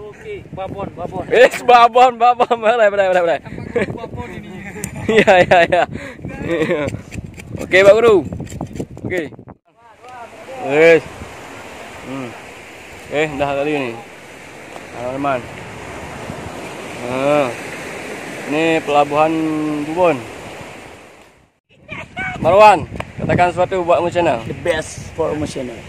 Okey, babon. Babon. Boleh. Babon ini. Ya. Okey, Pak Guru. Okey. Yes. Dah kali ni. Teman-teman. Ini pelabuhan Bubon. Marwan, katakan sesuatu buat emosional. The best for emotional.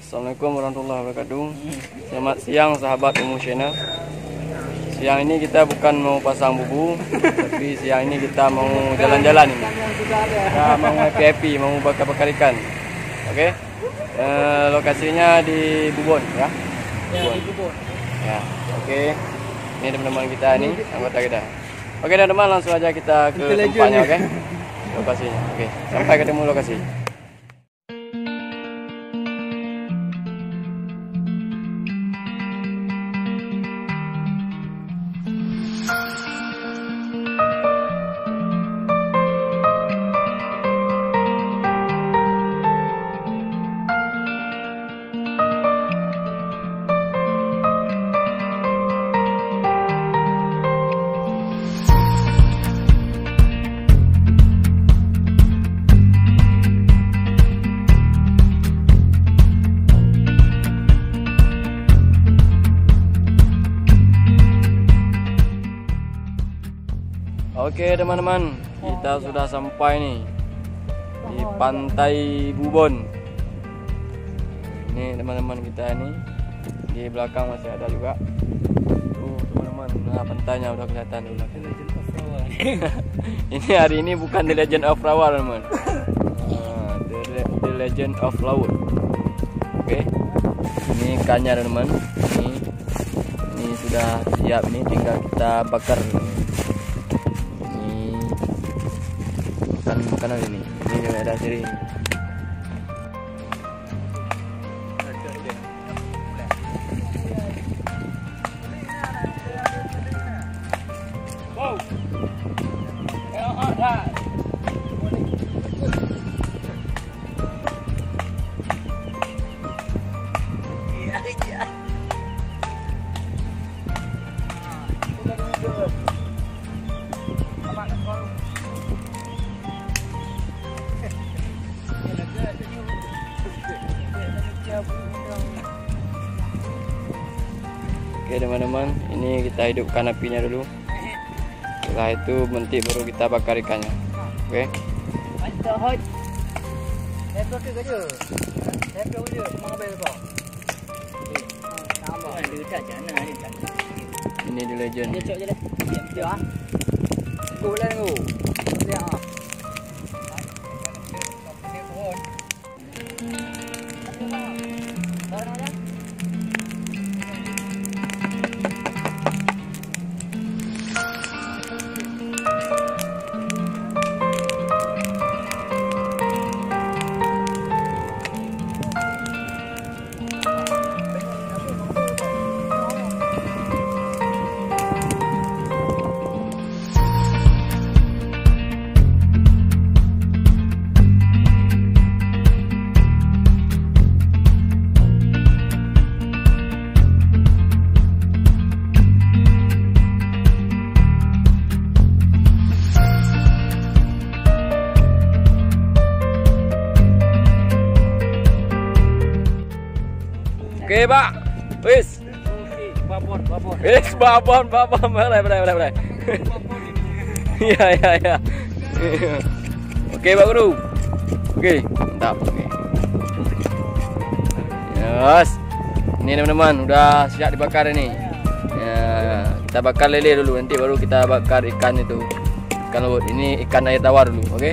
Assalamualaikum warahmatullahi wabarakatuh. Selamat siang sahabat emosional. Siang ini kita bukan mau pasang bubu, tapi siang ini kita mau jalan-jalan ini. Kita mau happy, mau bakar-bakar ikan. Okey. Lokasinya di Bubon ya. Di Bubon. Ya. Okey. Ini teman-teman kita ni, anggota kita. Okey teman-teman, langsung aja kita ke tempatnya, okey. Lokasinya. Okey. Sampai ketemu lokasi. Oke teman-teman, kita sudah sampai nih di pantai Bubon. Ini teman-teman kita ini, di belakang masih ada juga. Teman-teman, nah pantainya udah kelihatan dulu. Ini hari ini bukan The Legend of Flower teman. The Legend of Flower. Oke, ini ikannya teman. Ini sudah siap, ini tinggal kita bakar. Makanan ini juga ada siri. Wow. Oke teman-teman, ini kita hidupkan apinya dulu. Setelah itu nanti baru kita bakar ikannya. Oke. Ini The Legend. Oke Pak, wis. Babon. Wis babon. Boleh. Ya. Oke Pak Guru. Oke, mantap. Oke. Yes. Ini teman-teman udah siap dibakar ini. Ya, kita bakar lele dulu, nanti baru kita bakar ikan itu. Ikan laut. Ini ikan air tawar dulu, oke?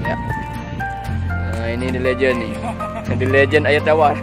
Ya. Nah, ini The Legend nih. The Legend air tawar.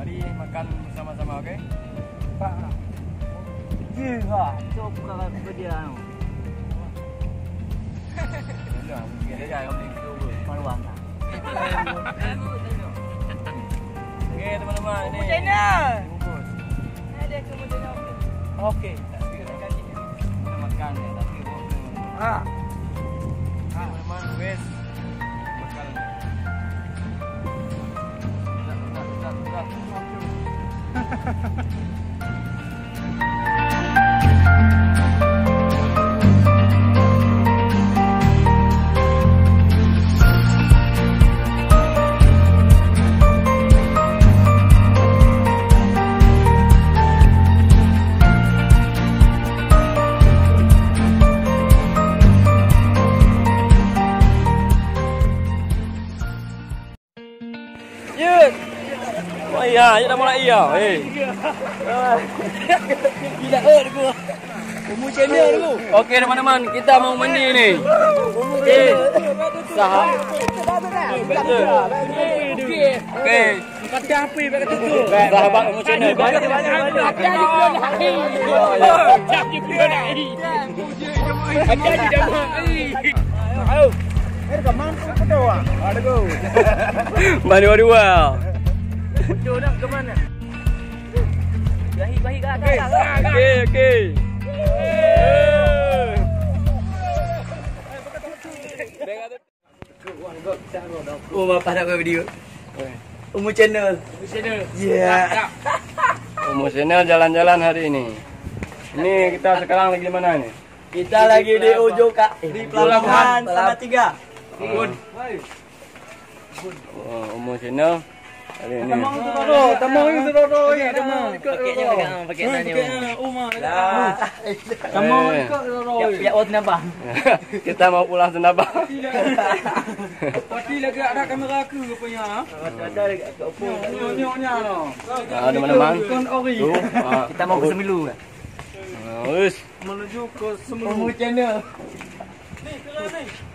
Mari makan bersama-sama, okey? Pak. Ya, Pak. Coba buka dia. Dah, kita dah kau beli dulu. Maluang tak? Okey, teman-teman, ini. Channel. Bungkus. Ada kamu channel. Okey. Kita makan ya, tapi Ah. teman-teman, wes. Makan. Dah. Iya, ya dah mulai iya. Gila aku. Kamu channel aku. Okey teman-teman, kita mau mandi ni. Okey. Okey. Kata apa kata tu? Sahabat kamu channel. Banyak. Ada di bulan lagi. Cap di bulan lagi. Ada di dalam lagi. Ayo. Kemana kau doa? Ada go. Mandi dua. Muncul nak ke mana? Bahi ke atas. Okey. Oh, bapa nak buat video. Umur channel. Yeah. Umur channel jalan-jalan hari ini. Ini kita sekarang lagi di mana ni? Kita lagi di ujung di pelabuhan Salatiga. Umur channel hari ini. Tamang itu roro ya, tamang. Pakai nanya. Lah. Tamang ikut roro. Ya nambah. Kita mau pulang senabah. Pati lagi ada kamera aku rupanya. Ada dekat Oppo. Nyonya no. Teman-teman. Kita mau ke Semilu. Wes. Menuju ke Semilu channel. Ni, kira ni.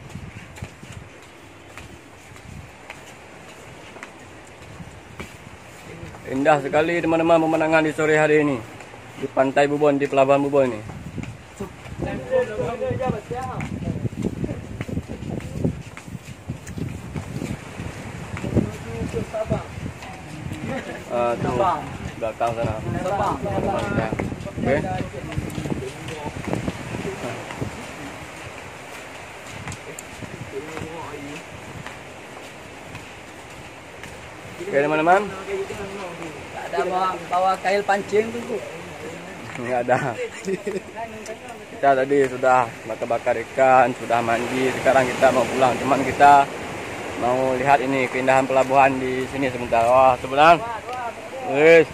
Indah sekali teman-teman pemandangan di sore hari ini di Pantai Bubon, di Pelabuhan Bubon ini. Tu belakang sana. Okey. Okey teman-teman. Ada bawa kail pancing tu. Enggak ada. Kita tadi sudah bakar ikan, sudah mandi. Sekarang kita mau pulang. Cuman kita mau lihat ini keindahan pelabuhan di sini sebentar. Wah, sebenarnya. Wes.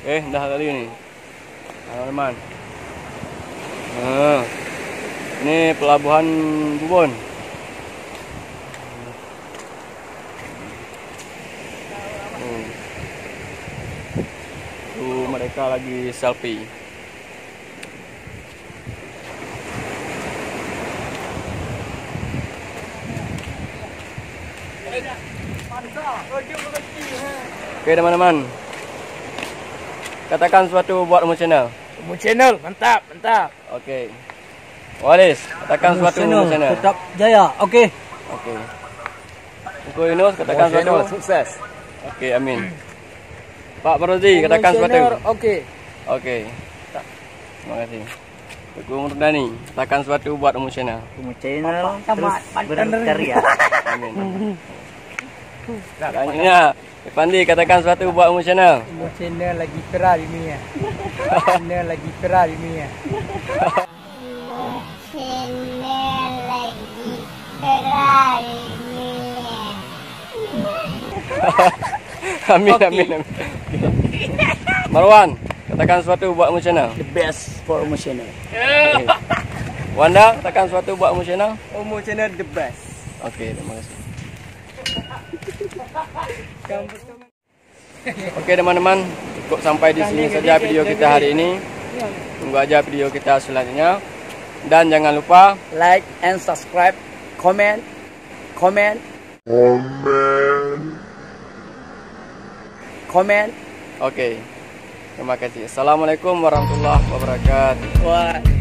Indah kali ini. Teman-teman. Ini pelabuhan Bubon. Mereka lagi selfie. Oke teman-teman, katakan sesuatu buat Umur Channel. Umur channel, mantap. Oke. Walis, katakan sesuatu Umur Channel. Tetap jaya. Oke. Uko Yunus, katakan sesuatu. Sukses. Oke, amin. Pak Barozi, katakan sesuatu. Oke. Terima kasih. Teguh Murdani, katakan sesuatu buat Umur Channel. Umur channel terus berkarya. Amin. Selanjutnya, Pandi, katakan sesuatu buat Umur Channel. Umur channel lagi viral ini ya. Channel lagi viral ini ya. Channel lagi viral ini. Amin. Marwan, katakan sesuatu buat Umur Channel. The best for Umur channel. Wanda, katakan sesuatu buat Umur Channel. Umur channel the best. Oke, terima kasih. Oke teman-teman, cukup sampai di sini saja video kita hari ini. Tunggu aja video kita selanjutnya. Dan jangan lupa Like and subscribe, comment. komen. Oke. Terima kasih. Assalamualaikum warahmatullahi wabarakatuh. Wah.